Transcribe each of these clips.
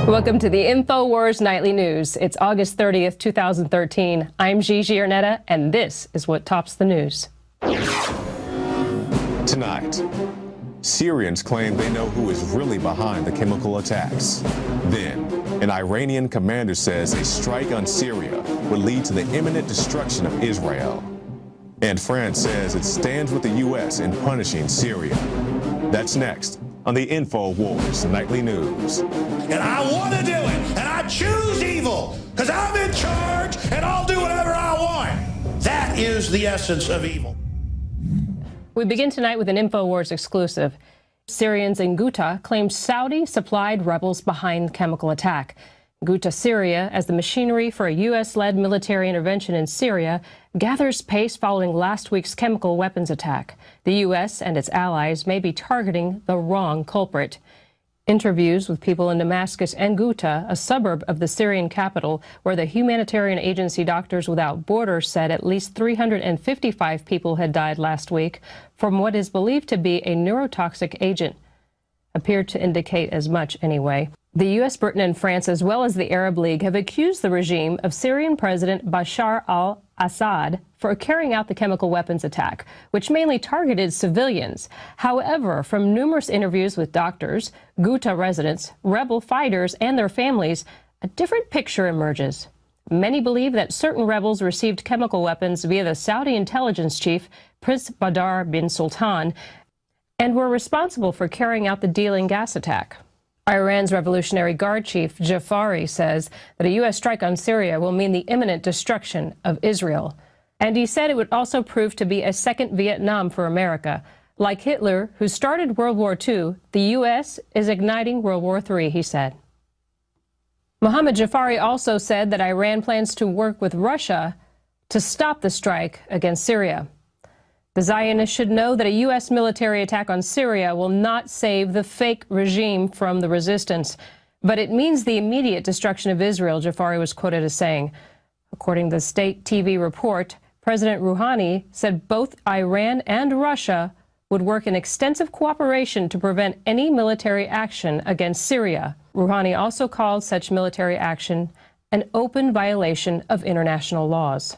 Welcome to the InfoWars Nightly News. It's August 30th, 2013. I'm Gigi Arnetta, and this is what tops the news. Tonight, Syrians claim they know who is really behind the chemical attacks. Then, an Iranian commander says a strike on Syria would lead to the imminent destruction of Israel. And France says it stands with the U.S. in punishing Syria. That's next on the InfoWars Nightly News. And I want to do it, and I choose evil, because I'm in charge, and I'll do whatever I want. That is the essence of evil. We begin tonight with an InfoWars exclusive. Syrians in Ghouta claim Saudi-supplied rebels behind chemical attack. Ghouta, Syria, as the machinery for a U.S.-led military intervention in Syria, gathers pace following last week's chemical weapons attack. The U.S. and its allies may be targeting the wrong culprit. Interviews with people in Damascus and Ghouta, a suburb of the Syrian capital, where the humanitarian agency Doctors Without Borders said at least 355 people had died last week from what is believed to be a neurotoxic agent, appeared to indicate as much anyway. The U.S., Britain, and France, as well as the Arab League, have accused the regime of Syrian President Bashar al-Assad for carrying out the chemical weapons attack, which mainly targeted civilians. However, from numerous interviews with doctors, Ghouta residents, rebel fighters, and their families, a different picture emerges. Many believe that certain rebels received chemical weapons via the Saudi intelligence chief, Prince Badr bin Sultan, and were responsible for carrying out the dealing gas attack. Iran's Revolutionary Guard chief, Jafari, says that a U.S. strike on Syria will mean the imminent destruction of Israel. And he said it would also prove to be a second Vietnam for America. Like Hitler, who started World War II, the U.S. is igniting World War III, he said. Mohammad Jafari also said that Iran plans to work with Russia to stop the strike against Syria. The Zionists should know that a U.S. military attack on Syria will not save the fake regime from the resistance, but it means the immediate destruction of Israel, Jafari was quoted as saying. According to the state TV report, President Rouhani said both Iran and Russia would work in extensive cooperation to prevent any military action against Syria. Rouhani also called such military action an open violation of international laws.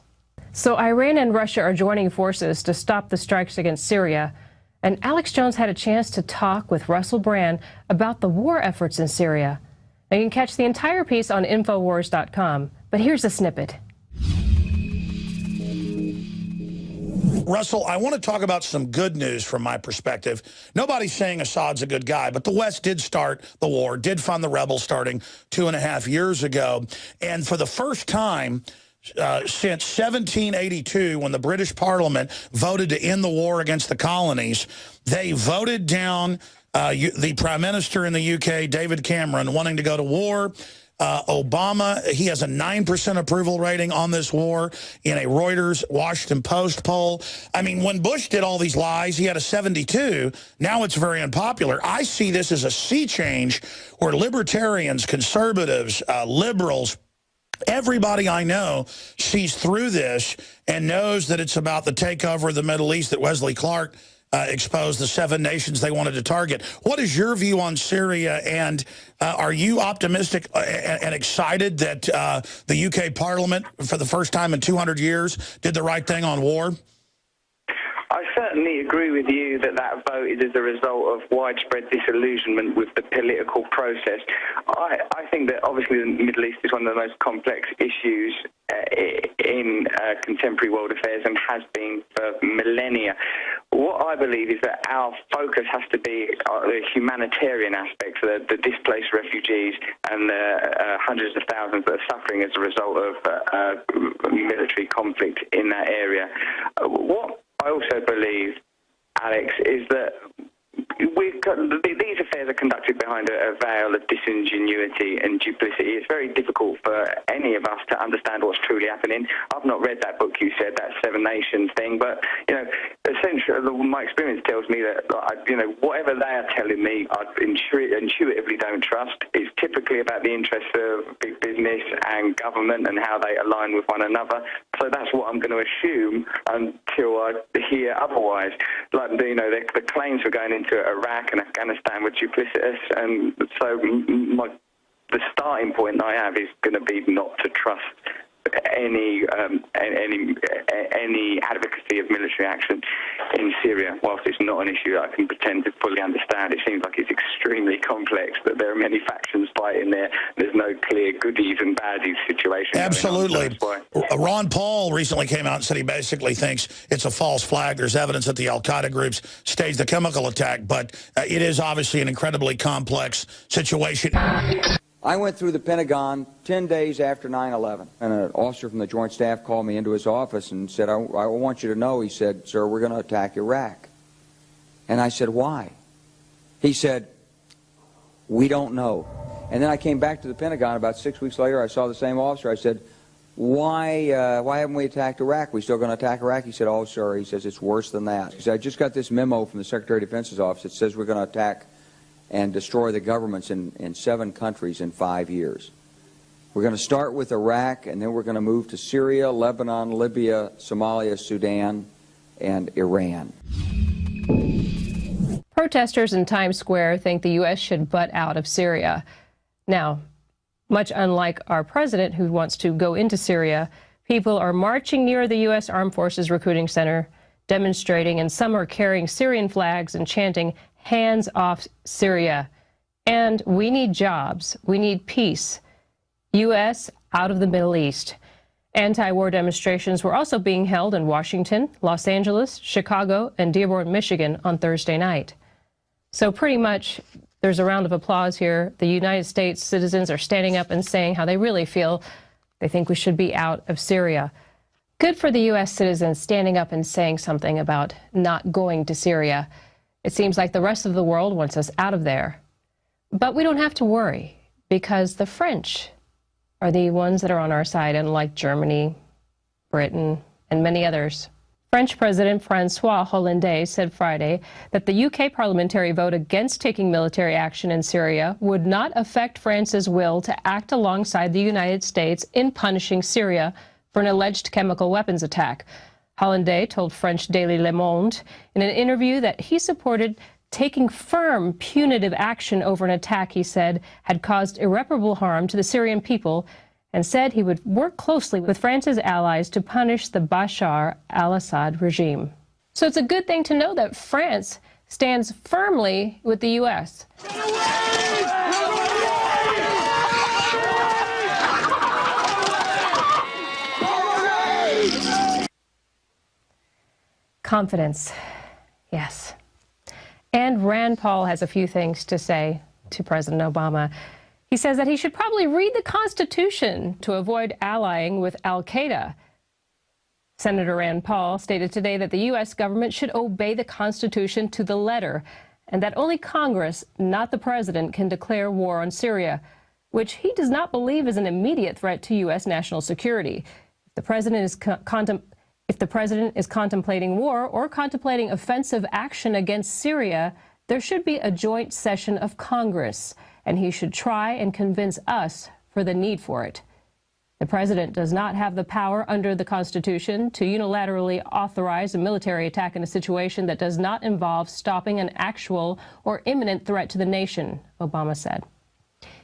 So Iran and Russia are joining forces to stop the strikes against Syria. And Alex Jones had a chance to talk with Russell Brand about the war efforts in Syria. Now, you can catch the entire piece on Infowars.com. But here's a snippet. Russell, I want to talk about some good news from my perspective. Nobody's saying Assad's a good guy, but the West did start the war, did fund the rebels starting 2.5 years ago. And for the first time since 1782, when the British Parliament voted to end the war against the colonies, they voted down the Prime Minister in the UK, David Cameron, wanting to go to war. Obama, he has a 9% approval rating on this war in a Reuters Washington Post poll. I mean, when Bush did all these lies, he had a 72. Now it's very unpopular. I see this as a sea change where libertarians, conservatives, liberals, everybody I know sees through this and knows that it's about the takeover of the Middle East that Wesley Clark exposed, the 7 nations they wanted to target. What is your view on Syria, and are you optimistic and excited that the UK Parliament, for the first time in 200 years, did the right thing on war? I certainly agree with you that that vote is as a result of widespread disillusionment with the political process. I think that obviously the Middle East is one of the most complex issues in contemporary world affairs and has been for millennia. What I believe is that our focus has to be the humanitarian aspects, the displaced refugees and the hundreds of thousands that are suffering as a result of military conflict in that area. What I also believe, Alex, is that these affairs are conducted behind a veil of disingenuity and duplicity. It's very difficult for any of us to understand what's truly happening. I've not read that book you said, that 7 Nations thing, but essentially my experience tells me that whatever they are telling me, I intuitively don't trust. It's typically about the interests of big business and government and how they align with one another. So that's what I'm going to assume until I hear otherwise. Like the claims for going into Iraq and Afghanistan were duplicitous, and so my the starting point I have is going to be not to trust any advocacy of military action in Syria. Whilst it's not an issue that I can pretend to fully understand, it seems like it's extremely complex, that there are many factions fighting there. There's no clear goodies and baddies situation. Absolutely. Ron Paul recently came out and said he basically thinks it's a false flag. There's evidence that the al-Qaeda groups staged the chemical attack, but it is obviously an incredibly complex situation. I went through the Pentagon 10 days after 9/11, and an officer from the Joint Staff called me into his office and said, I want you to know, he said, sir, we're going to attack Iraq. And I said, why? He said, we don't know. And then I came back to the Pentagon about 6 weeks later. I saw the same officer. I said, why haven't we attacked Iraq? We still going to attack Iraq? He said, oh, sir, he says, it's worse than that. He said, I just got this memo from the Secretary of Defense's office that says we're going to attack and destroy the governments in 7 countries in 5 years. We're going to start with Iraq, and then we're going to move to Syria, Lebanon, Libya, Somalia, Sudan, and Iran. Protesters in Times Square think the U.S. should butt out of Syria. Now, much unlike our president, who wants to go into Syria, people are marching near the U.S. Armed Forces Recruiting Center, demonstrating, and some are carrying Syrian flags and chanting, "Hands off Syria." And we need jobs. We need peace. U.S. out of the Middle East. Anti-war demonstrations were also being held in Washington, Los Angeles, Chicago, and Dearborn, Michigan on Thursday night. So pretty much there's a round of applause here. The United States citizens are standing up and saying how they really feel. They think we should be out of Syria. Good for the U.S. citizens standing up and saying something about not going to Syria. It seems like the rest of the world wants us out of there. But we don't have to worry, because the French are the ones that are on our side, unlike Germany, Britain, and many others. French President François Hollande said Friday that the UK parliamentary vote against taking military action in Syria would not affect France's will to act alongside the United States in punishing Syria for an alleged chemical weapons attack. Hollande told French daily Le Monde in an interview that he supported taking firm punitive action over an attack he said had caused irreparable harm to the Syrian people, and said he would work closely with France's allies to punish the Bashar al-Assad regime. So it's a good thing to know that France stands firmly with the U.S. Confidence, yes. And Rand Paul has a few things to say to President Obama. He says that he should probably read the Constitution to avoid allying with al-Qaeda. Senator Rand Paul stated today that the U.S. government should obey the Constitution to the letter, and that only Congress, not the president, can declare war on Syria, which he does not believe is an immediate threat to U.S. national security. If the president is contemplating war or contemplating offensive action against Syria, there should be a joint session of Congress, and he should try and convince us for the need for it. The president does not have the power under the Constitution to unilaterally authorize a military attack in a situation that does not involve stopping an actual or imminent threat to the nation, Obama said.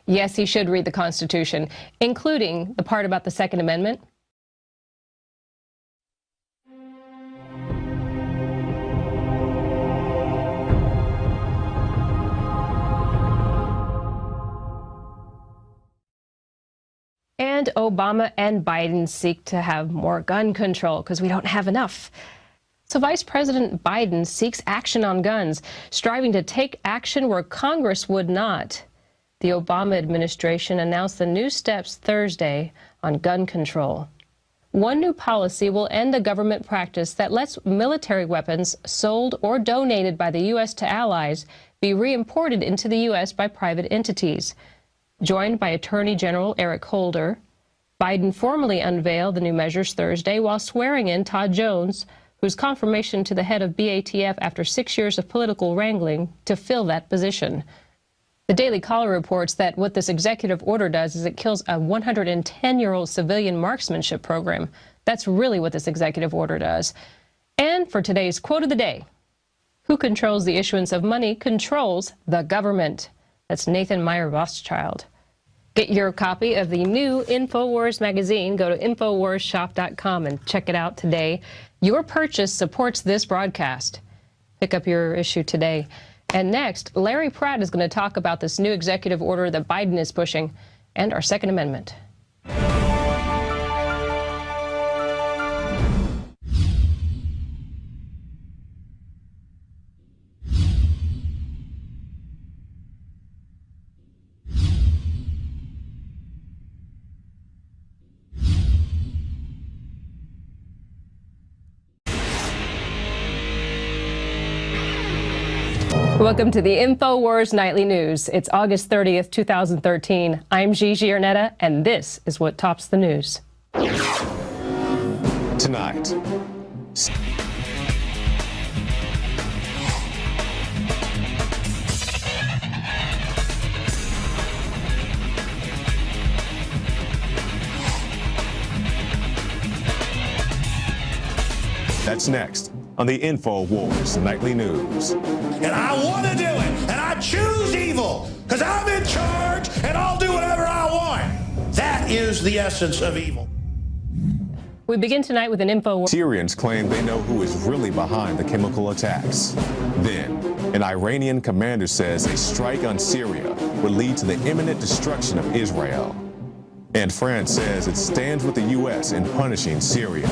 Yes, he should read the Constitution, including the part about the Second Amendment. And Obama and Biden seek to have more gun control because we don't have enough. So Vice President Biden seeks action on guns, striving to take action where Congress would not. The Obama administration announced the new steps Thursday on gun control. One new policy will end a government practice that lets military weapons sold or donated by the U.S. to allies be reimported into the U.S. by private entities. Joined by Attorney General Eric Holder, Biden formally unveiled the new measures Thursday while swearing in Todd Jones, whose confirmation to the head of BATF after 6 years of political wrangling to fill that position. The Daily Caller reports that what this executive order does is it kills a 110-year-old civilian marksmanship program. That's really what this executive order does. And for today's quote of the day, who controls the issuance of money controls the government. That's Nathan Meyer Rothschild. Get your copy of the new InfoWars magazine. Go to InfoWarsShop.com and check it out today. Your purchase supports this broadcast. Pick up your issue today. And next, Larry Pratt is going to talk about this new executive order that Biden is pushing and our Second Amendment. Welcome to the InfoWars Nightly News. It's August 30th, 2013. I'm Gigi Arnetta, and this is what tops the news. Tonight. That's next on the InfoWars Nightly News. And I want to do it, and I choose evil, because I'm in charge, and I'll do whatever I want. That is the essence of evil. We begin tonight with an InfoWars. Syrians claim they know who is really behind the chemical attacks. Then, an Iranian commander says a strike on Syria would lead to the imminent destruction of Israel. And France says it stands with the U.S. in punishing Syria.